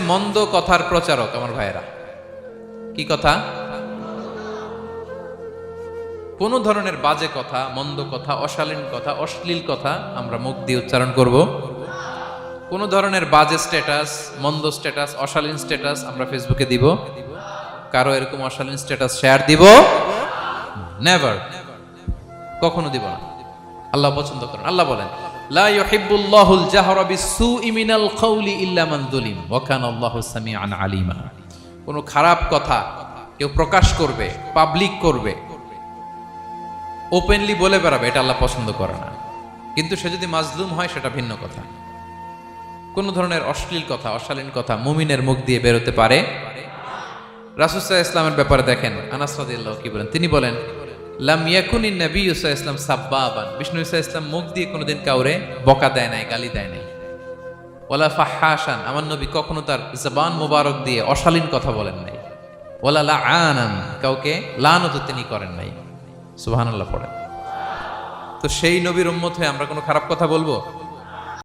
মন্দ কথার প্রচারক আমার ভাইয়েরা। কি কথা? কোন ধরনের বাজে কথা, মন্দ কথা, অশালীন কথা, অশ্লীল কথা আমরা মুখ দিয়ে উচ্চারণ করব। কোন ধরনের বাজে স্ট্যাটাস, মন্দ স্ট্যাটাস, অশালীন স্ট্যাটাস আমরা ফেসবুকে দিব? কারো এরকম অশালীন স্ট্যাটাস শেয়ার দিব? নেভার, কখনো দিব না। আল্লাহ পছন্দ করেন। আল্লাহ বলেন, লা ইউহিব্বুল্লাহুল জাহরা বিসসুই মিনাল কাউলি ইল্লা মান যুলিম ওয়া কানা আল্লাহু সামিআন আলিমা। কোন খারাপ কথা কেউ প্রকাশ করবে, পাবলিক করবে, ওপেনলি বলে বেড়াবে, এটা আল্লাহ পছন্দ করে না। কিন্তু সে যদি মাজলুম হয় সেটা ভিন্ন কথা। কোন ধরনের অশ্লীল কথা, অশালীন কথা মুমিনের মুখ দিয়ে বেরোতে পারে। রাসূল সাল্লাল্লাহু আলাইহি ওয়াসাল্লামের ব্যাপারে দেখেন, আনাস রাদিয়াল্লাহু কি বলেন, তিনি বলেন, লাম ইয়াকুনিন নবিয়্যু সাল্লাল্লাহু আলাইহি ওয়াসাল্লাম সাব্বাবান, বিষ্ণু সাল্লাল্লাহু আলাইহি ওয়াসাল্লাম মুখ দিয়ে কোনোদিন কাউরে বকা দেয় নাই, গালি দেয় নাই। ওয়ালা ফাহাশান, আমার নবী কখনো তার জবান মোবারক দিয়ে অশালীন কথা বলেন নাই। ওয়ালা লাআনান, কাউকে লানত তিনি করেন নাই। সুবহানাল্লাহ পড়েন। তো সেই নবীর উম্মত হয়ে আমরা কোনো খারাপ কথা বলবো?